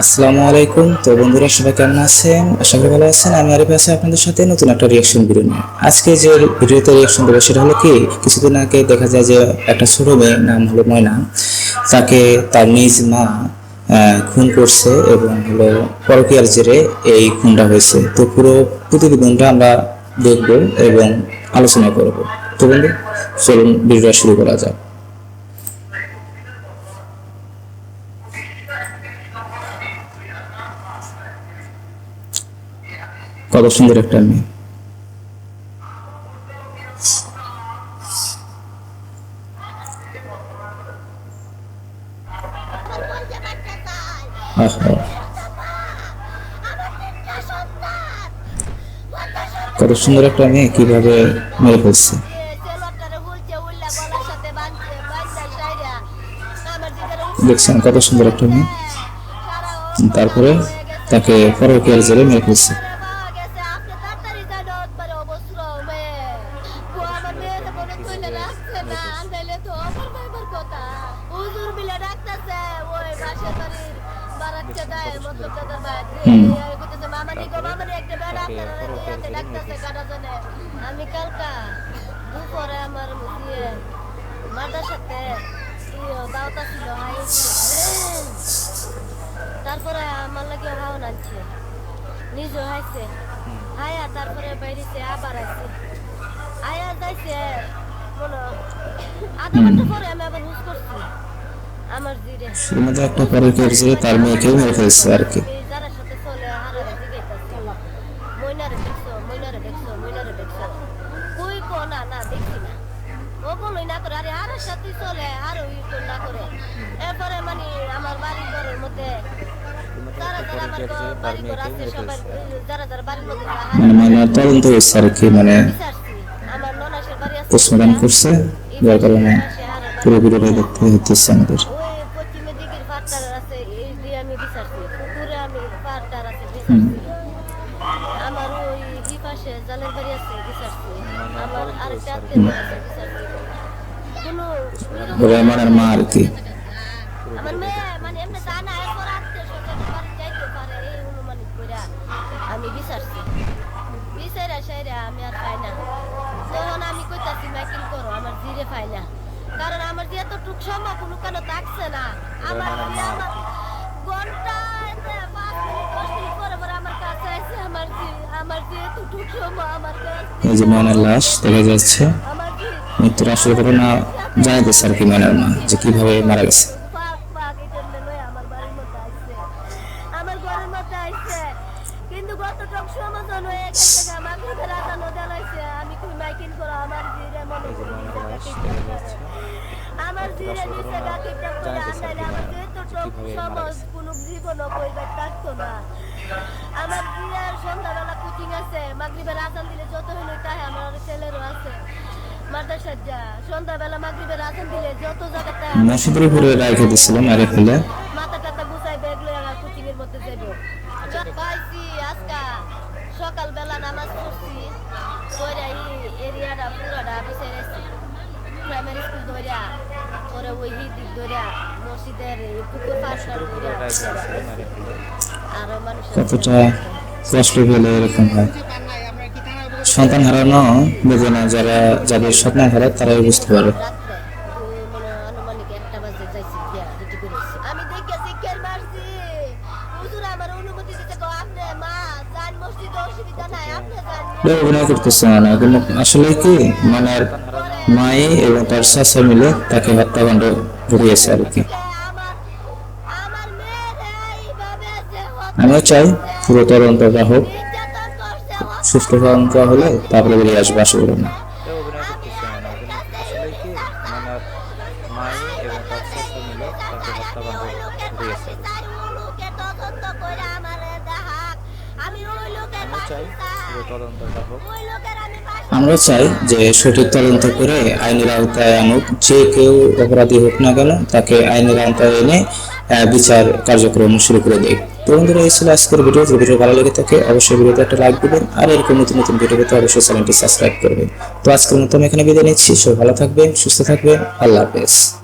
আসসালামু আলাইকুম। তো বন্ধুরা, সবাই কেমন আছেন? আশা করি ভালো আছেন। আমি আরিফ আছি আপনাদের সাথে নতুন একটা রিয়াকশন ভিডিও নিয়ে। আজকে যে ভিডিওতে রিয়াকশন দেবো সেটা হলো কি, কিছুদিন আগে দেখা যায় যে একটা ছোট মেয়ে, নাম হলো ময়না, তাকে তার নিজ মা খুন করছে এবং হলো পরকীয়ার জেরে এই খুনটা হয়েছে। তো পুরো প্রতিবেদনটা আমরা দেখব এবং আলোচনা করব। তো বন্ধু, চলুন ভিডিওটা শুরু করা যাক। কত সুন্দর একটা মেয়ে! আহা, কত সুন্দর একটা মেয়ে, কিভাবে মেরে ফেলছে! দেখছেন কত সুন্দর একটা মেয়ে, তারপরে তাকে পরকীয়ার জেরে মেরে ফেলছে। হুম। আমি কালকা দুপুরে আমার মাদার সাথে দাওতা ছিল তারপরে আমার লাগে হাওন আনছে, নিজে হাইছে হায়া, তারপরে বাইরেছে আবার আসছে আয়া যাইছে মনে আধা ঘন্টা পরে আমি আবার হুস করছি আমার জিরে এর মধ্যে একটা পরকীয়ার জেরে তার মেয়েকেও মেরে ফেলছে আর কি। যারা সাথে চলে হারারে জিগাইতাছে মইনারে দেখছো কই কো না না দেখছি না, ও বলই না করে আরে হারার সাথে চলে আর ওই তো না করে। এরপরে মানে আমার বাড়ির ঘরের মধ্যে যারা যারা আমার বাড়ি ঘর আছে সবাই, যারা যারা বাড়ির মধ্যে মানে তদন্ত হয়েছে আর কি, মানে বিচারছি আমার ননাসের বাড়ি আছে পোস্টমর্টম করছে, যার কারণে পুরো ভিডিওটা দেখতে হতেছে আমাদের। ওই পশ্চিমে দিকের পাট্টার আছে এই দিয়ে আমি বিচারছি, পুকুরে আমি পাট্টার আছে হুম। বিচারছি, আমার ওই ই পাশে জালের বাড়ি আছে বিচারছি, আমার আরেকটা আত্মীয় আছে বিচারছি। কোনো রহমানের মা আর কি। আমার মেয়ে মানে এমনি জানা এরপর আত্মীয় স্বজনের বাড়ি যাইতে পারে এই অনুমানিক কইরা আমি বিচারছি, বিচারা সাইরা আমি আর পাই না। তখন আমি কইতাছি মাইকিং করো, আমার জিরে পাই না, কারণ আমার যে এতটুক সময় কোনো কেন থাকছে না। আমার আমার ঘন্টা 5 মিনিট 10 মিনিট পরে পরে আমার কাছে আছে আমার যে এতটুক সময় আমার কাছে এই যে ময়নার লাশ দেখা যাচ্ছে, আমার যে মৃত্যুর আসল ঘটনা জানাইতেছে আর কি ময়নার মা, যে কিভাবে মারা গেছে। পাক পাক এটা লই আমার বাড়ির মধ্যে আইছে, আমার ঘরের মধ্যে আইছে, কিন্তু গতটক সমাধান হয়ে গেছে, আমাকে রাতা নদালাইছে। আমি কই মাইকিং করো আমার জিরে মনে করি আমার জিরে নিচে গাকিটা করে আনাইলে আমার যেতটুক সমাজ কোনো জীবন কইবার থাকতো না। আমার জিয়ার সন্ধ্যাবেলা কোচিং আছে, মাগরিবের আজান দিলে যত হইল তাই আমার ছেলেরও আছে মাদ্রাসার যা, সন্ধ্যাবেলা মাগরিবের আজান দিলে যত জায়গাতে মসজিদের উপরে রাখে দিছিল মেরে ফেলে। মাথা টাথা গুছাই ব্যাগ লয়ে আমার কোচিং এর মধ্যে যাইবো। পাইছি আজকা সকালবেলা নামাজ পড়ছি, পড়ে এরিয়াটা পুরাটা বিচারেছি, প্রাইমারি স্কুল ধরিয়া পরে ওই দিক ধরিয়া মসজিদের পুকুর পাশটা ধরিয়া আরো মানুষ কতটা কষ্ট পেলে এরকম হয়। সন্তান হারানো বেদনা যারা, যাদের সন্তান হারায় তারাই বুঝতে পারে। রাত্রে মানে আনুমানিক 1টা বাজে যাইছি গিয়া ডিউটি করেছি, আমি দেখেছি কেন মারছি হুজুর আমার অনুমতি দিতে কো আপনি মা যান মসজিদে, অসুবিধা নাই আপনি যান। অভিনয় করতেছে মানে, কিন্তু আসলে কি মানে মাই এবং তার চাচা মিলে তাকে হত্যাকাণ্ড ঘটিয়েছে আর কি। আমার আমার মেয়েরে এইভাবে যে আমিও চাই পুরো তদন্তটা হোক, নির্যাতন করছে, সুস্থ তদন্ত হলে তারপরে বেরিয়ে আসবে আশা করি না। অভিনয় করতেছে মনে হয়, কিন্তু আসলে কি ময়নার মাই এবং তার চাচা মিলে তাকে হত্যাকাণ্ড ঘটিয়েছে। আমি চাই পুরো তদন্তটা হোক। আমরা চাই যে সঠিক তদন্ত করে আইনের আওতায় আনুক, যে কেউ অপরাধী হোক না কেন তাকে আইনের আওতায় এনে বিচার কার্যক্রম শুরু করে দেয়। তো বন্ধুরা, এই ছিল আজকের ভিডিও। যদি ভিডিও ভালো লেগে থাকে অবশ্যই ভিডিওতে একটা লাইক দিবেন, আর এরকম নতুন নতুন ভিডিও পেতে অবশ্যই চ্যানেলটি সাবস্ক্রাইব করবেন। তো আজকের মতো আমি এখানে বিদায় নিচ্ছি। সবাই ভালো থাকবেন, সুস্থ থাকবেন, আল্লাহ হাফেজ।